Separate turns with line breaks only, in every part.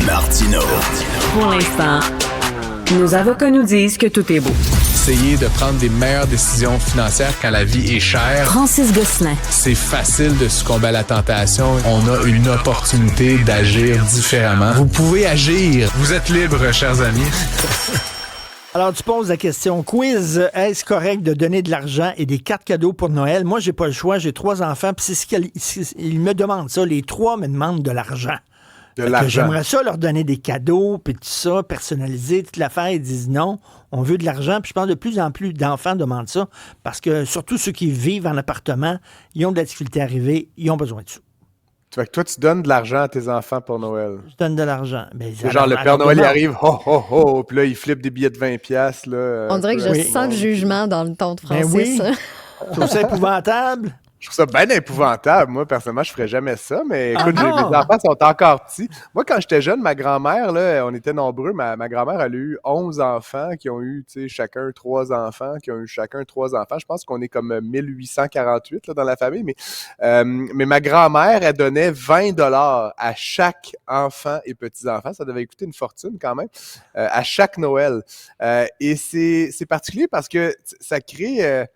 Martino.
Pour l'instant, nos avocats nous disent que tout est beau.
Essayer de prendre des meilleures décisions financières quand la vie est chère.
Francis Gosselin.
C'est facile de succomber à la tentation. On a une opportunité d'agir différemment. Vous pouvez agir. Vous êtes libres, chers amis.
Alors, tu poses la question, quiz, est-ce correct de donner de l'argent et des cartes cadeaux pour Noël? Moi, j'ai pas le choix, j'ai 3 enfants, puis ils me demandent ça, les 3 me demandent de l'argent. J'aimerais ça leur donner des cadeaux, puis tout ça, personnalisé, toute l'affaire, ils disent non, on veut de l'argent, puis je pense de plus en plus d'enfants demandent ça, parce que surtout ceux qui vivent en appartement, ils ont de la difficulté à arriver, ils ont besoin de ça.
Fait que toi, tu donnes de l'argent à tes enfants pour Noël.
Je donne de l'argent.
C'est genre, le Père Noël, il arrive, ho, ho, ho, puis là, il flippe des billets de 20$. Là,
on dirait que je sens le jugement dans le ton de Francis.
Ben oui. Je trouve ça épouvantable.
Je trouve ça bien épouvantable. Moi, personnellement, je ferais jamais ça, mais écoute, mes enfants sont encore petits. Moi, quand j'étais jeune, ma grand-mère, là, on était nombreux, ma grand-mère, elle a eu 11 enfants qui ont eu, tu sais, chacun 3 enfants, Je pense qu'on est comme 1848 là, dans la famille, mais ma grand-mère, elle donnait 20$ à chaque enfant et petits-enfants. Ça devait coûter une fortune quand même, à chaque Noël. Et c'est particulier parce que ça crée...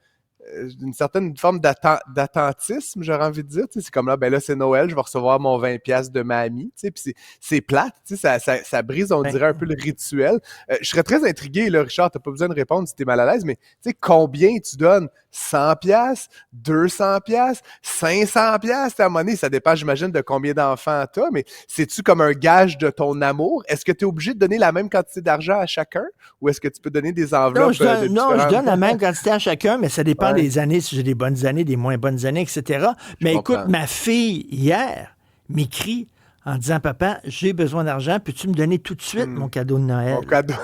une certaine forme d'attentisme, j'aurais envie de dire. Tu sais, c'est comme là, ben là, c'est Noël, je vais recevoir mon 20$ de ma amie. Tu sais, puis c'est plate, tu sais, ça brise, on dirait, un peu le rituel. Je serais très intrigué, là, Richard, t'as pas besoin de répondre si t'es mal à l'aise, mais tu sais, combien tu donnes? 100$, 200$, 500$, à un moment donné, ça dépend, j'imagine, de combien d'enfants t'as, mais c'est-tu comme un gage de ton amour? Est-ce que tu es obligé de donner la même quantité d'argent à chacun? Ou est-ce que tu peux donner des enveloppes?
Non, je donne la même quantité à chacun, mais ça dépend des années, si j'ai des bonnes années, des moins bonnes années, etc. Mais écoute, ma fille, hier, m'écrit en disant, papa, j'ai besoin d'argent, peux-tu me donner tout de suite mon cadeau de Noël?
Mon cadeau.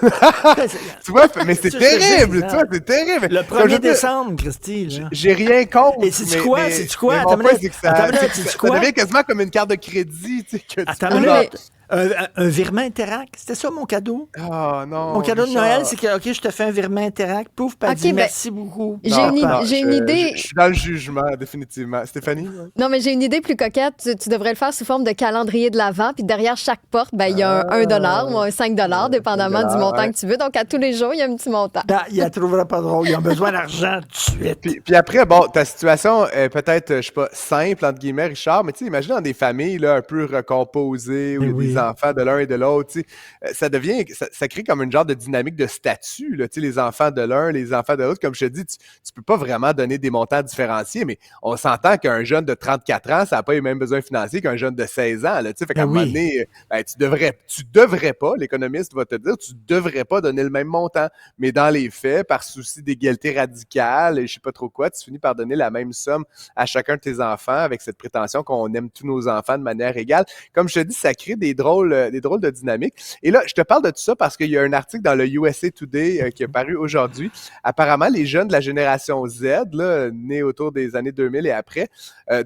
Tu vois, mais c'est terrible, tu vois, c'est terrible.
Le 1er décembre, Christy. Là.
J'ai rien contre.
Et c'est quoi? C'est quoi?
Ça devient quasiment comme une carte de crédit, tu sais, que tu peux...
Un virement Interact, c'était ça mon cadeau?
Oh non.
Mon cadeau de Noël, c'est que, OK, je te fais un virement Interact. Pouf, pas dit merci beaucoup.
J'ai une idée.
Je suis dans le jugement, définitivement. Stéphanie? Ouais.
Non, mais j'ai une idée plus coquette. Tu devrais le faire sous forme de calendrier de l'Avent, puis derrière chaque porte, ben, il y a un 1$ ou un 5$, dépendamment du montant que tu veux. Donc, à tous les jours, il y a un petit montant.
Il la trouvera pas drôle. Ils ont besoin d'argent tout de suite.
Puis après, bon, ta situation est peut-être, je sais pas, simple, entre guillemets, Richard, mais tu sais, imagine dans des familles là, un peu recomposées, où il y a des enfants de l'un et de l'autre, tu sais, ça crée comme une genre de dynamique de statut, là, tu sais, les enfants de l'un, les enfants de l'autre. Comme je te dis, tu peux pas vraiment donner des montants différenciés, mais on s'entend qu'un jeune de 34 ans, ça n'a pas les mêmes besoins financiers qu'un jeune de 16 ans, là, tu sais, fait qu'à un moment donné, tu devrais pas, l'économiste va te dire, tu devrais pas donner le même montant, mais dans les faits, par souci d'égalité radicale, et je sais pas trop quoi, tu finis par donner la même somme à chacun de tes enfants avec cette prétention qu'on aime tous nos enfants de manière égale. Comme je te dis, ça crée des drôles de dynamiques. Et là, je te parle de tout ça parce qu'il y a un article dans le USA Today qui est paru aujourd'hui. Apparemment, les jeunes de la génération Z, là, nés autour des années 2000 et après,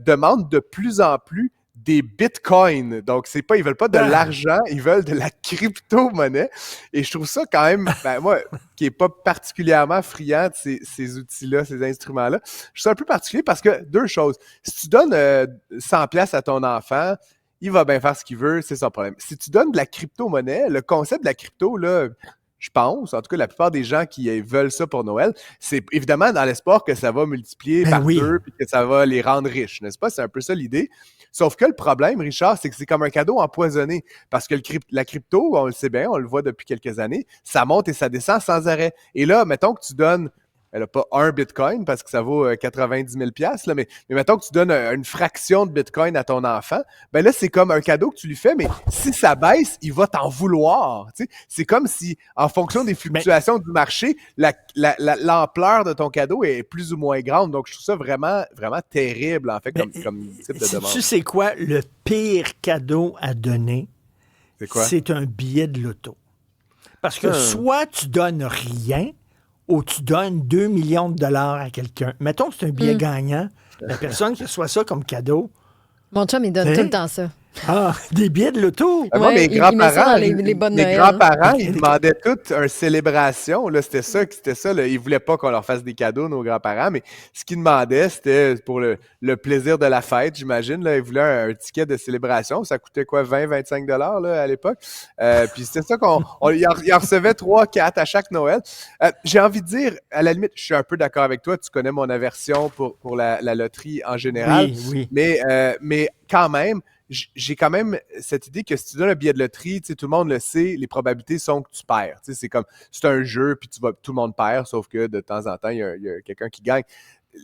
demandent de plus en plus des bitcoins. Donc, ils veulent pas de l'argent, ils veulent de la crypto-monnaie. Et je trouve ça quand même, moi, qui est pas particulièrement friand de ces outils-là, ces instruments-là, je trouve ça un peu particulier parce que, deux choses. Si tu donnes 100$ à ton enfant, il va bien faire ce qu'il veut, c'est son problème. Si tu donnes de la crypto-monnaie, le concept de la crypto, là, je pense, en tout cas, la plupart des gens qui veulent ça pour Noël, c'est évidemment dans l'espoir que ça va multiplier par deux et que ça va les rendre riches, n'est-ce pas? C'est un peu ça l'idée. Sauf que le problème, Richard, c'est que c'est comme un cadeau empoisonné. Parce que la crypto, on le sait bien, on le voit depuis quelques années, ça monte et ça descend sans arrêt. Et là, mettons que tu donnes... Elle n'a pas un bitcoin parce que ça vaut 90 000 $, là, mais mettons que tu donnes une fraction de bitcoin à ton enfant, ben là, c'est comme un cadeau que tu lui fais, mais si ça baisse, il va t'en vouloir. Tu sais? C'est comme si, en fonction des fluctuations du marché, l'ampleur de ton cadeau est plus ou moins grande. Donc, je trouve ça vraiment, vraiment terrible, en fait, comme type de demande.
Tu sais quoi? Le pire cadeau à donner,
c'est quoi?
C'est un billet de loto. Parce que soit tu donnes rien, ou tu donnes 2 millions de dollars à quelqu'un. Mettons que c'est un billet gagnant. La personne qui reçoit ça comme cadeau...
Mon chum, il donne tout le temps ça.
Ah, des billets de l'auto?
Moi,
Ouais,
mes
il met ça
grands-parents,
dans les bonnes
mes
Noël.
grands-parents, ils demandaient toutes une célébration. Là, c'était ça. Là. Ils voulaient pas qu'on leur fasse des cadeaux, nos grands-parents, mais ce qu'ils demandaient, c'était pour le plaisir de la fête, j'imagine. Là, ils voulaient un ticket de célébration. Ça coûtait quoi, 20-25 $ là, à l'époque. Puis c'était ça ils en recevaient 3-4 à chaque Noël. J'ai envie de dire, à la limite, je suis un peu d'accord avec toi. Tu connais mon aversion pour la loterie en général.
Oui.
Mais quand même, j'ai quand même cette idée que si tu donnes un billet de loterie, tout le monde le sait, les probabilités sont que tu perds. C'est un jeu, puis tout le monde perd, sauf que de temps en temps, il y a quelqu'un qui gagne.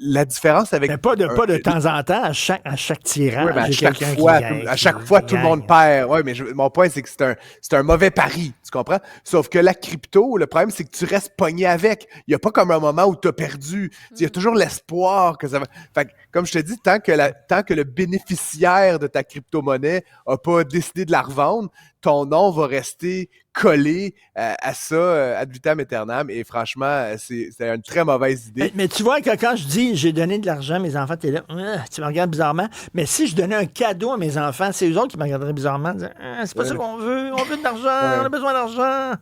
La différence avec...
Mais pas de temps en temps, à chaque tirage,
Oui, mais
j'ai quelqu'un
à chaque fois, tout le monde perd. Oui, mais mon point, c'est que c'est un mauvais pari, tu comprends? Sauf que la crypto, le problème, c'est que tu restes pogné avec. Il n'y a pas comme un moment où tu as perdu. Il y a toujours l'espoir que ça va... Fait que, comme je te dis, tant que le bénéficiaire de ta crypto-monnaie n'a pas décidé de la revendre, ton nom va rester collé à ça ad vitam aeternam. Et franchement, c'est une très mauvaise idée.
Mais tu vois que quand je dis j'ai donné de l'argent à mes enfants, tu es là, tu me regardes bizarrement. Mais si je donnais un cadeau à mes enfants, c'est eux autres qui me regarderaient bizarrement. C'est pas ça qu'on veut. On veut de l'argent. On a besoin d'argent.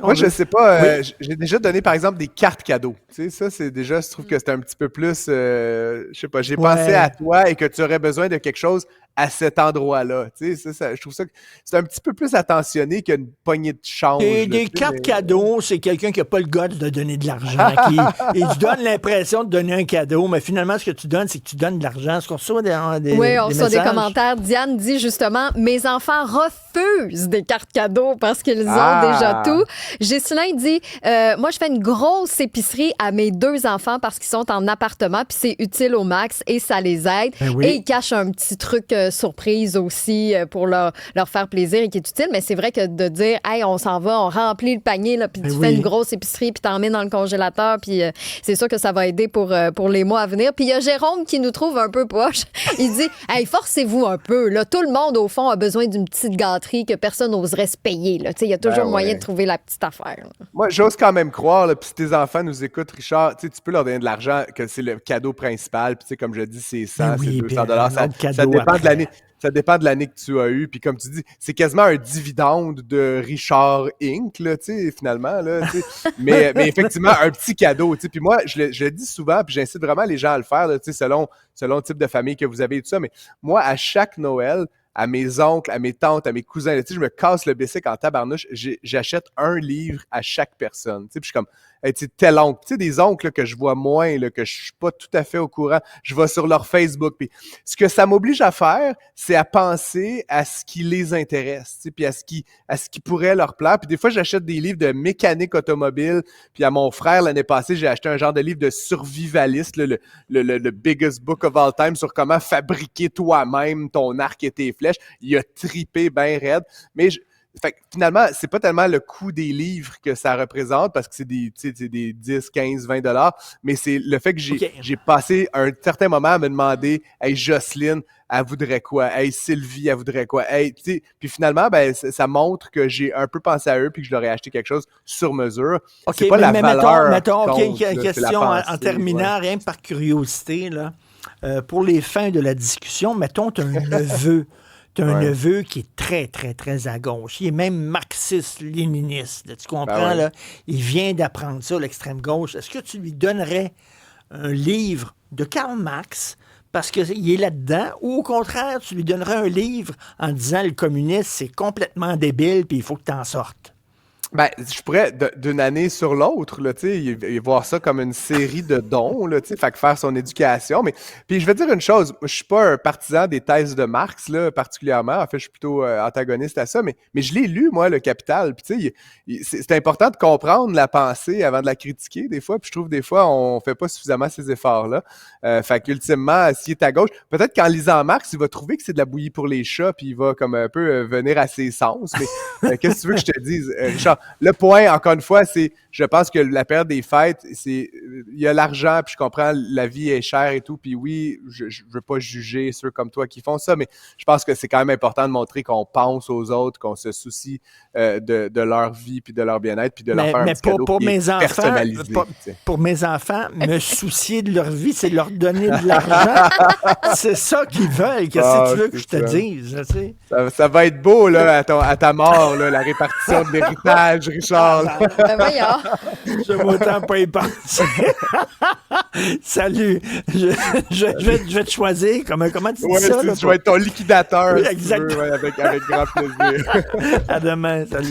Moi, je sais pas. J'ai déjà donné, par exemple, des cartes cadeaux. Tu sais, ça, c'est déjà, je trouve que c'est un petit peu plus, je sais pas, j'ai pensé à toi et que tu aurais besoin de quelque chose à cet endroit-là. Tu sais, je trouve ça que c'est un petit peu plus attentionné qu'une poignée de change.
Et des cartes cadeaux, c'est quelqu'un qui n'a pas le goût de donner de l'argent. Il te donne l'impression de donner un cadeau, mais finalement, ce que tu donnes, c'est que tu donnes de l'argent. Est-ce qu'on reçoit
Oui, on reçoit des
messages?
commentaires. Diane dit justement, mes enfants refusent des cartes cadeaux parce qu'ils ont déjà tout. Ghislain dit, moi, je fais une grosse épicerie à mes 2 enfants parce qu'ils sont en appartement, puis c'est utile au max et ça les aide.
Ben oui.
Et ils cachent un petit truc surprise aussi pour leur faire plaisir et qui est utile. Mais c'est vrai que de dire, hey, on s'en va, on remplit le panier, là, puis tu fais une grosse épicerie, puis t'en mets dans le congélateur, puis c'est sûr que ça va aider pour les mois à venir. Puis il y a Jérôme qui nous trouve un peu poche. Il dit, hey, forcez-vous un peu. Là, tout le monde, au fond, a besoin d'une petite gâterie que personne n'oserait se payer. Il y a toujours moyen de trouver la petite affaire. Là.
Moi, j'ose quand même croire, là, puis si tes enfants nous écoutent, Richard, tu peux leur donner de l'argent, que c'est le cadeau principal, puis comme je dis, c'est 100, c'est 200 $. Ça dépend de l'année. Ça dépend de l'année que tu as eue. Puis comme tu dis, c'est quasiment un dividende de Richard Inc., là, finalement. Là, mais effectivement, un petit cadeau. Puis moi, je le dis souvent, puis j'incite vraiment les gens à le faire, là, selon le type de famille que vous avez et tout ça. Mais moi, à chaque Noël, à mes oncles, à mes tantes, à mes cousins, là, je me casse le bicycle en tabarnouche. J'achète un livre à chaque personne. Puis je suis comme, hey, tel oncle. Des oncles là, que je vois moins, là, que je suis pas tout à fait au courant. Je vais sur leur Facebook. Puis ce que ça m'oblige à faire, c'est à penser à ce qui les intéresse, puis à ce qui pourrait leur plaire. Puis des fois, j'achète des livres de mécanique automobile. Puis à mon frère, l'année passée, j'ai acheté un genre de livre de survivaliste, là, le biggest book of all time sur comment fabriquer toi-même ton arc et tes flèches. Il a tripé bien raide. Mais fait que finalement, c'est pas tellement le coût des livres que ça représente parce que c'est des 10, 15, 20 $, mais c'est le fait que j'ai passé un certain moment à me demander, hey, Jocelyne, elle voudrait quoi? Hey, Sylvie, elle voudrait quoi? Hey, puis finalement, ben, ça montre que j'ai un peu pensé à eux puis que je leur ai acheté quelque chose sur mesure. C'est pas la valeur.
Mettons,
compte,
une question
pensée,
en terminant, rien que par curiosité, là. Pour les fins de la discussion, mettons, tu as un neveu. Tu as un neveu qui est très, très, très à gauche. Il est même marxiste-léniniste. Là, tu comprends? Là? Il vient d'apprendre ça, l'extrême gauche. Est-ce que tu lui donnerais un livre de Karl Marx parce qu'il est là-dedans, ou au contraire, tu lui donnerais un livre en disant le communisme, c'est complètement débile puis il faut que tu en sortes?
Ben, je pourrais, d'une année sur l'autre, là, voir ça comme une série de dons, là, fait que faire son éducation. Mais, puis je vais dire une chose, je suis pas un partisan des thèses de Marx, là, particulièrement. En fait, je suis plutôt antagoniste à ça, mais je l'ai lu, moi, Le Capital. Puis, c'est important de comprendre la pensée avant de la critiquer, des fois. Puis je trouve, des fois, on fait pas suffisamment ces efforts-là. Fait qu'ultimement, s'il est à gauche, peut-être qu'en lisant Marx, il va trouver que c'est de la bouillie pour les chats, puis il va comme un peu venir à ses sens. Mais qu'est-ce que tu veux que je te dise, Richard? le point, encore une fois, c'est, je pense que la période des fêtes, il y a l'argent, puis je comprends, la vie est chère et tout, puis oui, je veux pas juger ceux comme toi qui font ça, mais je pense que c'est quand même important de montrer qu'on pense aux autres, qu'on se soucie de leur vie, puis de leur bien-être, puis de leur faire un petit cadeau qui est personnalisé.
Pour mes enfants, me soucier de leur vie, c'est leur donner de l'argent. C'est ça qu'ils veulent. Qu'est-ce que tu veux que je te dise?
Ça va être beau là, à ta mort, là, la répartition de l'héritage, Richard.
Voyons.
Je vais autant pas y penser. Salut. Je vais te choisir. Comment tu dis ça?
Je vais être ton liquidateur.
Oui, exactement.
Si tu veux, avec grand plaisir.
À demain. Salut.